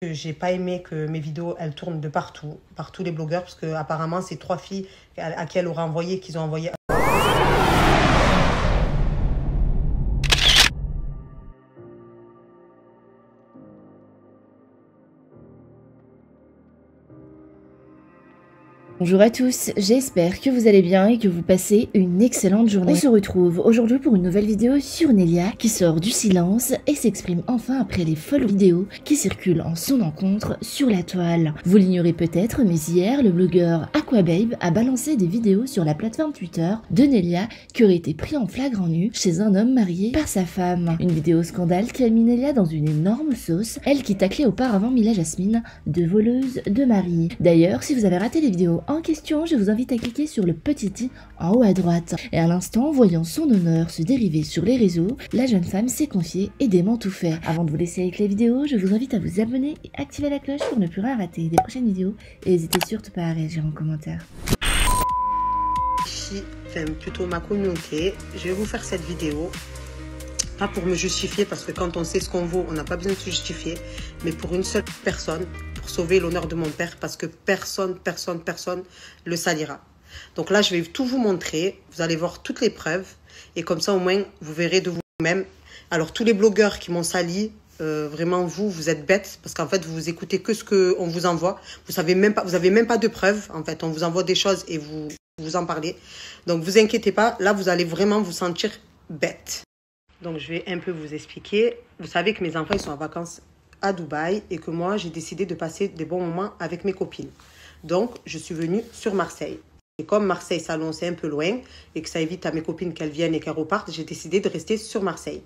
J'ai pas aimé que mes vidéos elles tournent de partout, par tous les blogueurs, parce que apparemment c'est 3 filles à qui elle aurait envoyé, qu'ils ont envoyé. Bonjour à tous, j'espère que vous allez bien et que vous passez une excellente journée. On se retrouve aujourd'hui pour une nouvelle vidéo sur Nelia qui sort du silence et s'exprime enfin après les folles vidéos qui circulent en son encontre sur la toile. Vous l'ignorez peut-être, mais hier, le blogueur Aquababe a balancé des vidéos sur la plateforme Twitter de Nelia qui aurait été pris en flagrant nu chez un homme marié par sa femme. Une vidéo scandale qui a mis Nelia dans une énorme sauce, elle qui taclait auparavant Mila Jasmine de voleuse de mari. D'ailleurs, si vous avez raté les vidéos en question, je vous invite à cliquer sur le petit i en haut à droite. Et à l'instant, voyant son honneur se dériver sur les réseaux, la jeune femme s'est confiée et dément tout fait. Avant de vous laisser avec les vidéos, je vous invite à vous abonner et activer la cloche pour ne plus rien rater des prochaines vidéos. Et n'hésitez surtout pas à réagir en commentaire. Enfin, plutôt ma communauté, je vais vous faire cette vidéo. Pas pour me justifier, parce que quand on sait ce qu'on vaut, on n'a pas besoin de se justifier, mais pour une seule personne, pour sauver l'honneur de mon père, parce que personne le salira. Donc là, je vais tout vous montrer, vous allez voir toutes les preuves, et comme ça, au moins, vous verrez de vous-même. Alors, tous les blogueurs qui m'ont sali, vraiment, vous êtes bêtes, parce qu'en fait, vous écoutez que ce qu'on vous envoie. Vous avez même pas de preuves, en fait. On vous envoie des choses et vous en parlez. Donc, vous inquiétez pas, là, vous allez vraiment vous sentir bête. Donc, je vais un peu vous expliquer. Vous savez que mes enfants, ils sont en vacances à Dubaï et que moi, j'ai décidé de passer des bons moments avec mes copines. Donc, je suis venue sur Marseille. Et comme Marseille-Salon, c'est un peu loin et que ça évite à mes copines qu'elles viennent et qu'elles repartent, j'ai décidé de rester sur Marseille.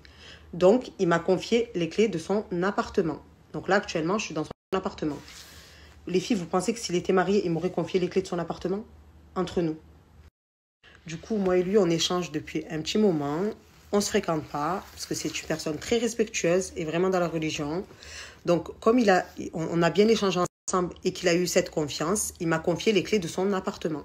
Donc, il m'a confié les clés de son appartement. Donc là, actuellement, je suis dans son appartement. Les filles, vous pensez que s'il était marié, il m'aurait confié les clés de son appartement? Entre nous. Du coup, moi et lui, on échange depuis un petit moment. On ne se fréquente pas, parce que c'est une personne très respectueuse et vraiment dans la religion. Donc, comme on a bien échangé ensemble et qu'il a eu cette confiance, il m'a confié les clés de son appartement.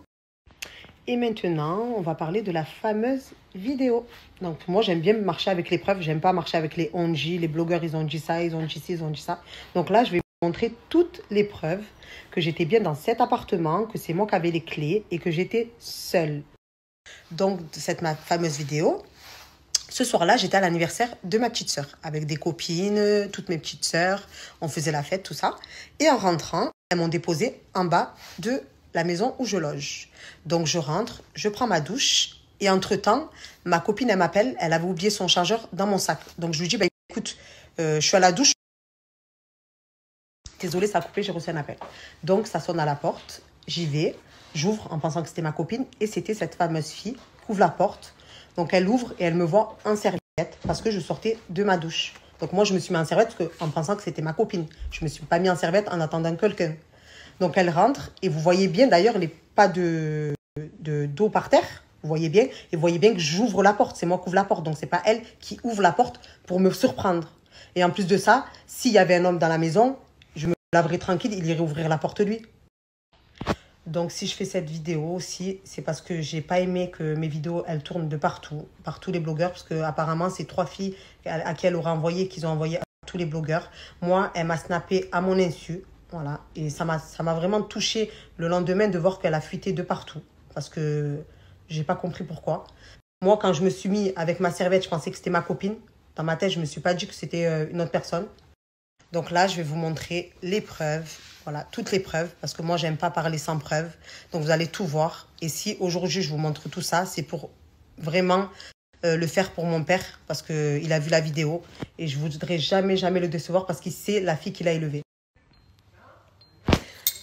Et maintenant, on va parler de la fameuse vidéo. Donc, moi, j'aime bien marcher avec les preuves. J'aime pas marcher avec les ONG. Les blogueurs, ils ont dit ça, ils ont dit ci, ils ont dit ça. Donc là, je vais vous montrer toutes les preuves que j'étais bien dans cet appartement, que c'est moi qui avais les clés et que j'étais seule. Donc, ma fameuse vidéo. Ce soir-là, j'étais à l'anniversaire de ma petite sœur, avec des copines, toutes mes petites sœurs. On faisait la fête, tout ça. Et en rentrant, elles m'ont déposé en bas de la maison où je loge. Donc, je rentre, je prends ma douche. Et entre-temps, ma copine, elle m'appelle. Elle avait oublié son chargeur dans mon sac. Donc, je lui dis, bah, écoute, je suis à la douche. Désolée, ça a coupé, j'ai reçu un appel. Donc, ça sonne à la porte. J'y vais. J'ouvre en pensant que c'était ma copine. Et c'était cette fameuse fille qui ouvre la porte. Donc, elle ouvre et elle me voit en serviette parce que je sortais de ma douche. Donc, moi, je me suis mis en serviette en pensant que c'était ma copine. Je ne me suis pas mis en serviette en attendant quelqu'un. Donc, elle rentre et vous voyez bien, d'ailleurs, les pas d'eau par terre. Vous voyez bien. Et vous voyez bien que j'ouvre la porte. C'est moi qui ouvre la porte. Donc, ce n'est pas elle qui ouvre la porte pour me surprendre. Et en plus de ça, s'il y avait un homme dans la maison, je me laverais tranquille. Il irait ouvrir la porte lui. Donc, si je fais cette vidéo aussi, c'est parce que j'ai pas aimé que mes vidéos, elles tournent de partout, par tous les blogueurs, parce que apparemment c'est 3 filles à qui elle aurait envoyé, qu'ils ont envoyé à tous les blogueurs. Moi, elle m'a snappé à mon insu, voilà. Et ça m'a vraiment touchée le lendemain de voir qu'elle a fuité de partout, parce que j'ai pas compris pourquoi. Moi, quand je me suis mis avec ma serviette, je pensais que c'était ma copine. Dans ma tête, je me suis pas dit que c'était une autre personne. Donc là, je vais vous montrer les preuves, voilà, toutes les preuves, parce que moi, j'aime pas parler sans preuves. Donc, vous allez tout voir. Et si aujourd'hui, je vous montre tout ça, c'est pour vraiment le faire pour mon père, parce qu'il a vu la vidéo. Et je ne voudrais jamais le décevoir, parce qu'il sait la fille qu'il a élevée.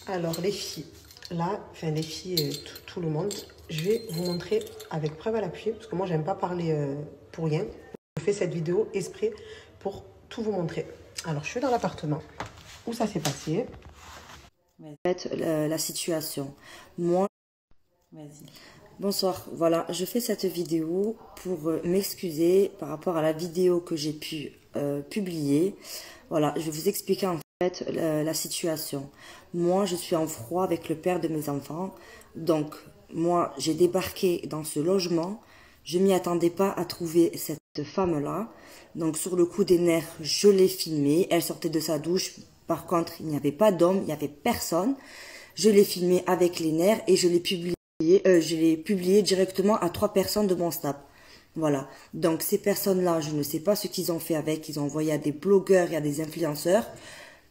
Alors, les filles, là, enfin, les filles, tout le monde, je vais vous montrer avec preuve à l'appui, parce que moi, j'aime pas parler pour rien. Je fais cette vidéo exprès pour tout vous montrer. Alors, je suis dans l'appartement où ça s'est passé. En fait, la situation. Moi, bonsoir. Voilà, je fais cette vidéo pour m'excuser par rapport à la vidéo que j'ai pu publier. Voilà, je vais vous expliquer en fait la situation. Moi, je suis en froid avec le père de mes enfants. Donc, moi, j'ai débarqué dans ce logement. Je m'y attendais pas à trouver cette femme-là. Donc, sur le coup des nerfs, je l'ai filmée. Elle sortait de sa douche. Par contre, il n'y avait pas d'homme, il n'y avait personne. Je l'ai filmé avec les nerfs et je l'ai publié directement à 3 personnes de mon Snap. Voilà. Donc ces personnes-là, je ne sais pas ce qu'ils ont fait avec. Ils ont envoyé à des blogueurs et à des influenceurs.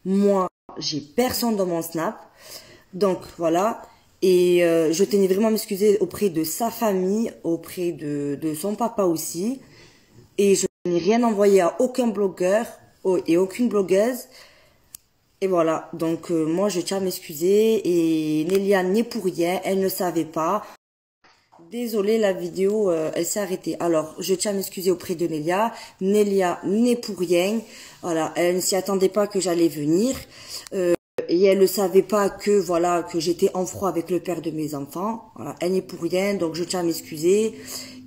Moi, j'ai personne dans mon Snap. Donc voilà. Et je tenais vraiment à m'excuser auprès de sa famille, auprès de son papa aussi. Et je n'ai rien envoyé à aucun blogueur et aucune blogueuse. Et voilà, donc moi je tiens à m'excuser et Nelia n'est pour rien, elle ne savait pas. Désolée, la vidéo elle s'est arrêtée. Alors je tiens à m'excuser auprès de Nelia. Nelia n'est pour rien. Voilà, elle ne s'y attendait pas que j'allais venir. Et elle ne savait pas que voilà que j'étais en froid avec le père de mes enfants. Voilà, elle n'est pour rien, donc je tiens à m'excuser.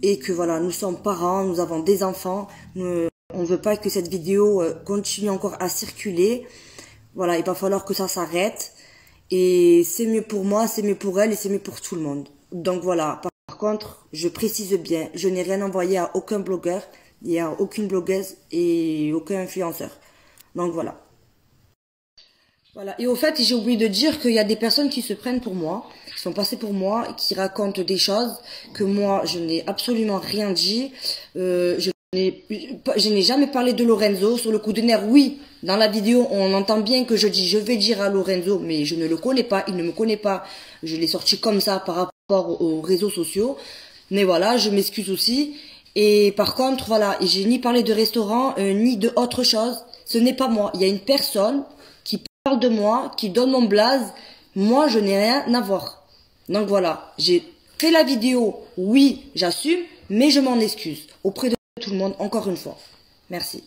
Et que voilà, nous sommes parents, nous avons des enfants. On ne veut pas que cette vidéo continue encore à circuler. Voilà, il va falloir que ça s'arrête. Et c'est mieux pour moi, c'est mieux pour elle et c'est mieux pour tout le monde. Donc voilà, par contre, je précise bien, je n'ai rien envoyé à aucun blogueur, et à aucune blogueuse et aucun influenceur. Donc voilà. Voilà, et au fait, j'ai oublié de dire qu'il y a des personnes qui se prennent pour moi, qui sont passées pour moi, qui racontent des choses que moi, je n'ai absolument rien dit. Je n'ai jamais parlé de Lorenzo. Sur le coup de nerf, oui, dans la vidéo, on entend bien que je dis je vais dire à Lorenzo, mais je ne le connais pas, il ne me connaît pas. Je l'ai sorti comme ça par rapport aux réseaux sociaux. Mais voilà, je m'excuse aussi. Et par contre, voilà, j'ai ni parlé de restaurant, ni de autre chose. Ce n'est pas moi. Il y a une personne qui parle de moi, qui donne mon blaze. Moi, je n'ai rien à voir. Donc voilà, j'ai fait la vidéo, oui, j'assume, mais je m'en excuse auprès de tout le monde, encore une fois. Merci.